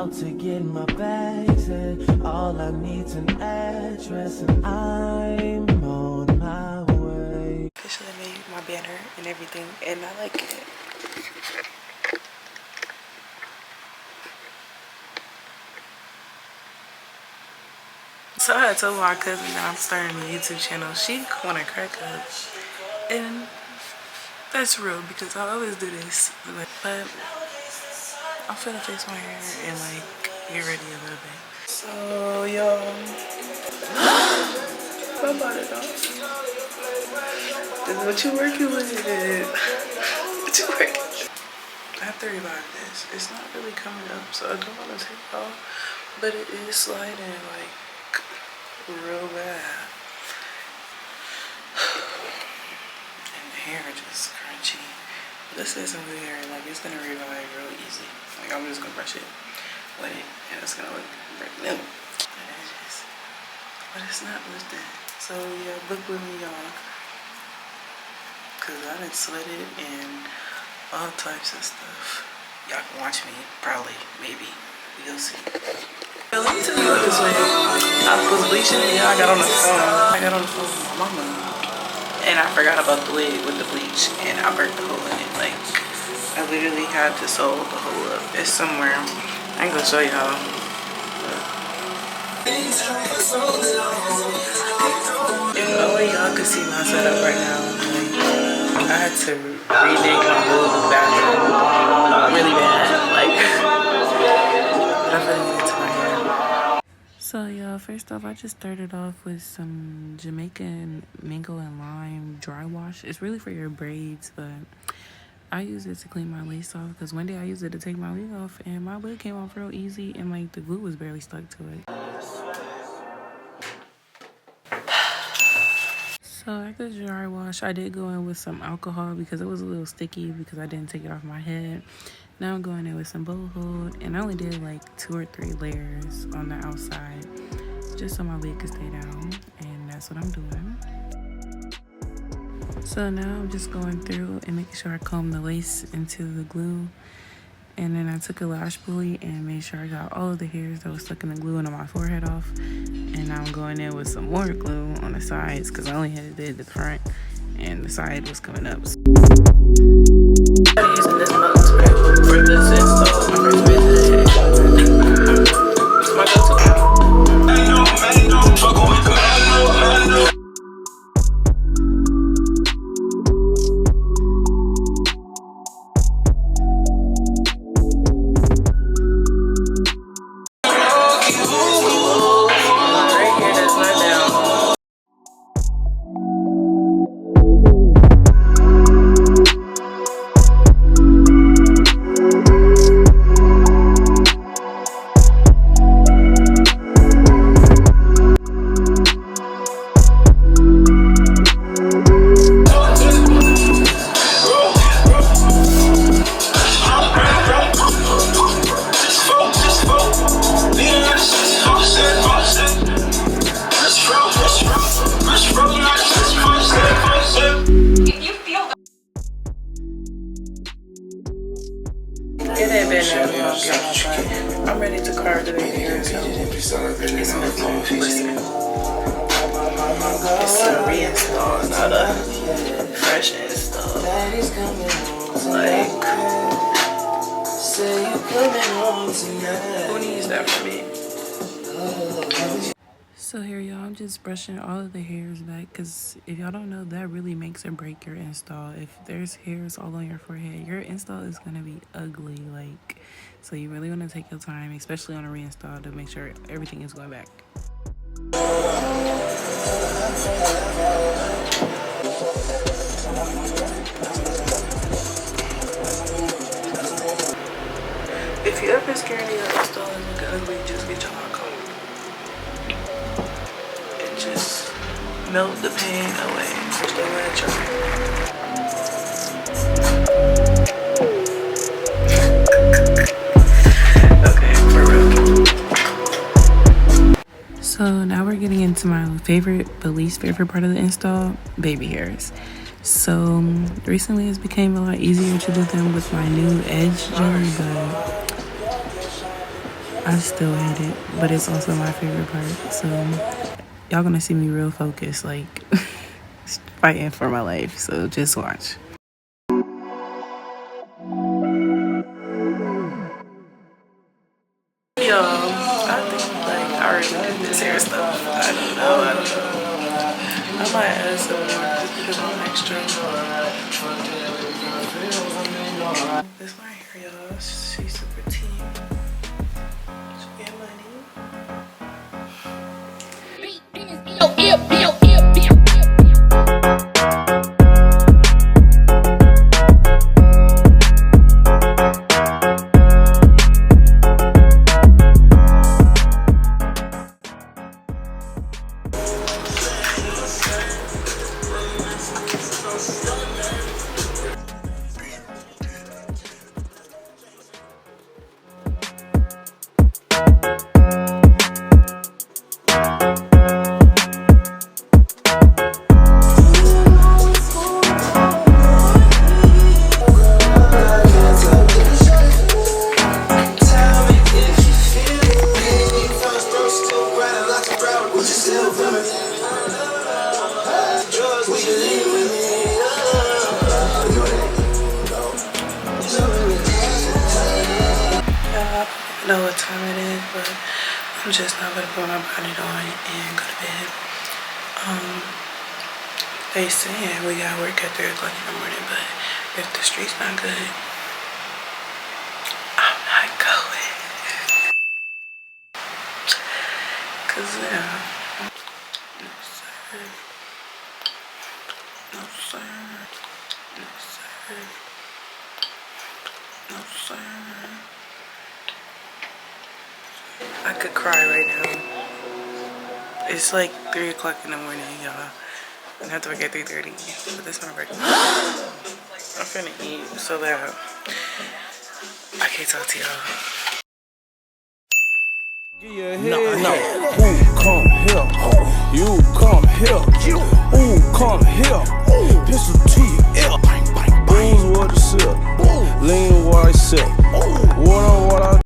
about to get my bags in. All I need's an address and I'm on my way. Officially made my banner and everything, and I like it. So I told my cousin that I'm starting a YouTube channel. She wanna crack up, and that's real because I always do this. But I'm finna fix my hair and like get ready a little bit. So y'all, I bought it off. This is what you working with. What you working with? I have to revive this. It's not really coming up, so I don't want to take it off, but it is sliding like real bad. And the hair just crunchy. This isn't really hair, like it's gonna revive real easy. Like I'm just gonna brush it, wet it, and it's gonna look brand new. But it's not lifting. So yeah, book with me, y'all. Cause I done sweated and all types of stuff. Y'all can watch me, probably, maybe. We'll see. Let me tell you what this way. I was bleaching, yeah, I got on the phone. I got on the phone with my mama. And I forgot about the lid with the bleach. And I burnt the hole in it. Like, I literally had to sew the hole up. It's somewhere. I ain't gonna show y'all. If only y'all could see my setup right now. Like, I had to renege my whole bathroom really bad. Like, but I'm gonna get into my hair. So y'all, first off, I just started off with some Jamaican mango and lime dry wash. It's really for your braids, but I use it to clean my lace off because one day I used it to take my wig off and my wig came off real easy and like the glue was barely stuck to it. So after the dry wash, I did go in with some alcohol because it was a little sticky because I didn't take it off my head. Now I'm going in with some bow hold, and I only did like 2 or 3 layers on the outside just so my wig could stay down, and that's what I'm doing. So now I'm just going through and making sure I comb the lace into the glue, and then I took a lash pulley and made sure I got all of the hairs that was stuck in the glue and on my forehead off. And now I'm going in with some more glue on the sides because I only had to do the front and the side was coming up. I'm using this mug spray for this install. My first visit. It's my go-to. I'm ready to carve the baby hair, so it's a reinstall, not a fresh install. Like, who needs that for me? So here y'all, I'm just brushing all of the hairs back because if y'all don't know, that really makes or break your install. If there's hairs all on your forehead, your install is gonna be ugly. Like, so you really want to take your time, especially on a reinstall, to make sure everything is going back. If you ever scared of your install and look ugly, just get your hot comb and just melt the pain away. First I'm gonna try. Okay, for real. So now we're getting into my favorite but least favorite part of the install, baby hairs. So recently it's became a lot easier to do them with my new edge jelly, but I still hate it, but it's also my favorite part. So y'all gonna see me real focused, like fighting for my life. So just watch. Yo, I think like I already did this hair stuff. I don't know. I might add some just because I'm extra. This is my hair, y'all. She's super tea. She get money. I know what time it is, but I'm just not gonna put my body on and go to bed. They saying we got work at 3 o'clock in the morning, but if the street's not good, I'm not going. Cause yeah. No sir. No sir. No sir. No sir. I could cry right now. It's like 3 o'clock in the morning, y'all. I have to work at 3:30, but this is my break. I'm finna eat so bad. I can't talk to y'all. No. Who come here? You come here. Who come here? Pistol to your ear. Booze what I sip. Lean what I sip. What I